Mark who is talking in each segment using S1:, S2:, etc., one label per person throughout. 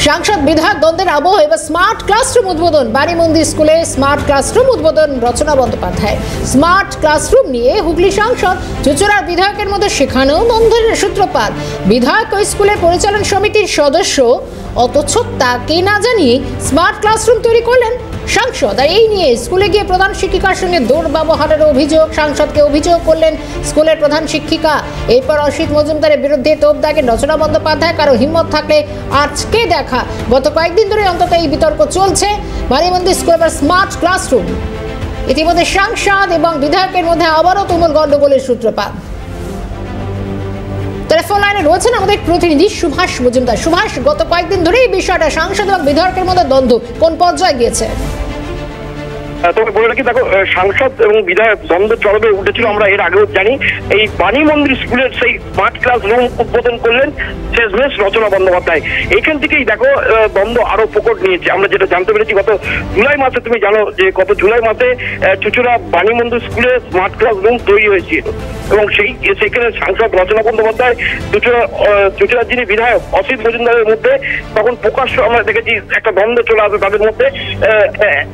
S1: সাংসদ বিধায়ক দ্বন্দ্বের আবহ এবার স্মার্ট ক্লাসরুম উদ্বোধন। বাণীমন্দির স্কুলে স্মার্ট ক্লাসরুম উদ্বোধন রচনা বন্দ্যোপাধ্যায়। স্মার্ট ক্লাসরুম নিয়ে হুগলি সাংসদ চুঁচুড়ার বিধায়কের মধ্যে সেখানেও দ্বন্দ্বের সূত্রপাত। বিধায়ক ওই স্কুলের পরিচালন সমিতির সদস্য, অথচ তাকে না জানিয়ে স্মার্ট ক্লাসরুম তৈরি করলেন সাংসদ। আর এই নিয়ে স্কুলে গিয়ে প্রধান শিক্ষিকার সঙ্গে দুর্ব্যবহারের অভিযোগ। সাংসদকে অভিযোগ করলেন স্কুলের প্রধান শিক্ষিকা। এরপর অসিত মজুমদারের বিরুদ্ধে তোপ দাগেন রচনা বন্দ্যোপাধ্যায়। কারো হিম্মত থাকলে আজকে দেখা। গত কয়েকদিন ধরে অন্তত এই বিতর্ক চলছে। বাণীমন্দির স্কুল এবার স্মার্ট ক্লাসরুম। ইতিমধ্যে সাংসদ এবং বিধায়কের মধ্যে আবারও তুমুল গন্ডগোলের সূত্রপাত। টেলিফোন লাইনে রয়েছেন আমাদের প্রতিনিধি সুভাষ মজুমদার। সুভাষ, গত কয়েকদিন ধরে এই বিষয়টা সাংসদ এবং বিধায়কের মধ্যে দ্বন্দ্ব কোন পর্যায়ে গিয়েছে?
S2: তবে বলে রাখি, দেখো, সাংসদ এবং বিধায়ক দ্বন্দ্ব চরমে উঠেছিল। আমরা এর আগেও জানি এই বাণীমন্দির স্কুলের সেই স্মার্ট ক্লাস রুম উদ্বোধন করলেন শেষমেশ রচনা বন্দ্যোপাধ্যায়। এইখান থেকেই দেখো দ্বন্দ্ব আরো প্রকট নিয়েছে। আমরা যেটা জানতে পেরেছি, গত জুলাই মাসে, তুমি জানো যে গত জুলাই মাসে চুঁচুড়া বাণীমন্দির স্কুলে স্মার্ট ক্লাস রুম তৈরি হয়েছিল এবং সেখানে সাংসদ রচনা বন্দ্যোপাধ্যায়, চুঁচুড়ার যিনি বিধায়ক অসিত মজুমদারের মধ্যে তখন প্রকাশ্য আমরা দেখেছি একটা দ্বন্দ্ব চলে আসে তাদের মধ্যে।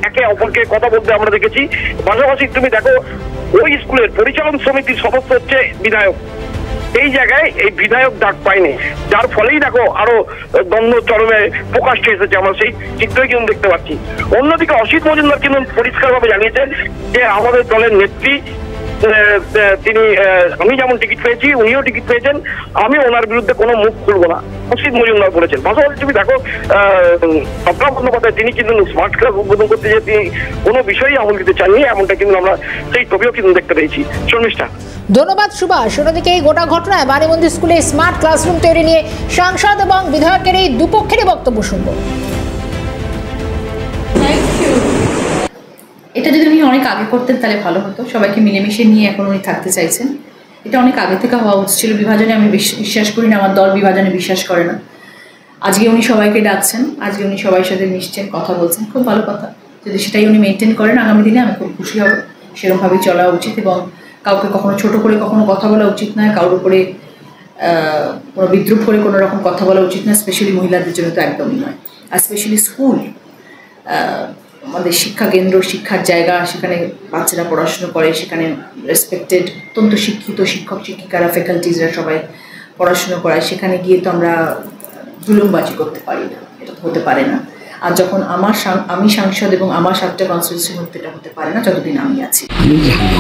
S2: একে অপরকে কথা বলতে আমরা দেখেছি। পাশাপাশি তুমি দেখো ওই স্কুলের পরিচালন সমিতির সদস্য হচ্ছে বিধায়ক। এই জায়গায় এই বিধায়ক ডাক পায়নি, যার ফলেই দেখো আরো দ্বন্দ্ব চরমে প্রকাশ্যে এসেছে। আমরা সেই চিত্রই কিন্তু দেখতে পাচ্ছি। অন্যদিকে অসিত মজুমদার কিন্তু পরিষ্কারভাবে জানিয়েছেন যে আমাদের দলের নেত্রী, তিনি, আমি যেমন টিকিট পেয়েছি উনিও টিকিট পেয়েছেন, আমি ওনার বিরুদ্ধে কোনো মুখ খুলবো না, অসিত মজুমদার বলেছেন। পাশাপাশি তুমি দেখো রচনা বন্দ্যোপাধ্যায়, তিনি কিন্তু স্মার্ট ক্লাস উদ্বোধন করতে গিয়ে তিনি কোনো বিষয়ই আমল দিতে চাননি, এমনটা কিন্তু আমরা সেই ছবিও কিন্তু দেখতে পেয়েছি। শর্মিষ্ঠা,
S1: ধন্যবাদ সুভাষ। অন্যদিকে এই গোটা ঘটনায় বাণীমন্দির স্কুলে স্মার্ট ক্লাসরুম তৈরি নিয়ে সাংসদ এবং বিধায়কের এই দুপক্ষেরই বক্তব্য শুনব।
S3: এটা যদি উনি অনেক আগে করতেন তাহলে ভালো হতো। সবাইকে মিলেমিশে নিয়ে এখন উনি থাকতে চাইছেন। এটা অনেক আগে থেকে হওয়া উচিত ছিল। বিভাজনে আমি বিশ্বাস করি না, আমার দল বিভাজনে বিশ্বাস করে না। আজকে উনি সবাইকে ডাকছেন, আজকে উনি সবার সাথে মিশছেন, কথা বলছেন, খুব ভালো কথা। যদি সেটাই উনি মেনটেন করেন আগামী দিনে আমি খুব খুশি হব। সেরকমভাবেই চলা উচিত এবং কাউকে কখনো ছোট করে কখনো কথা বলা উচিত নয়, কারোর উপরে কোনো বিদ্রুপ করে কোনো রকম কথা বলা উচিত নয়, স্পেশালি মহিলাদের জন্য তো একদমই নয়। আর স্পেশালি স্কুল আমাদের শিক্ষা কেন্দ্র, শিক্ষার জায়গা, সেখানে বাচ্চারা পড়াশুনো করে, সেখানে রেসপেক্টেড অত্যন্ত শিক্ষিত শিক্ষক শিক্ষিকারা, ফ্যাকাল্টিজরা সবাই পড়াশুনো করায়। সেখানে গিয়ে তো আমরা জুলুমবাজি করতে পারি না, এটা তো হতে পারে না। আর যখন আমি সাংসদ এবং আমার 7টা কনস্টিটিউশন মধ্যে এটা হতে পারে না যতদিন আমি আছি।
S4: আমি জানি না,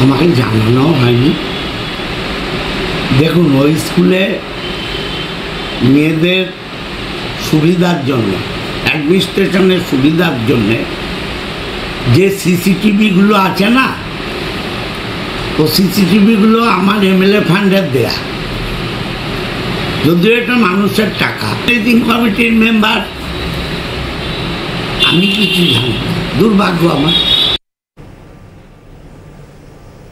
S4: আমাকে জানানো হয়নি। দেখুন, ওই স্কুলে মেয়েদের সুবিধার জন্য, অ্যাডমিনিস্ট্রেশনের সুবিধার জন্যে যে সিসিটিভিগুলো আছে না, ও সিসিটিভিগুলো আমার এমএলএ ফান্ডের দেয়া, যদিও এটা মানুষের টাকা। প্লেজিং কমিটির মেম্বার, আমি কিছু জানি না, দুর্ভাগ্য আমার।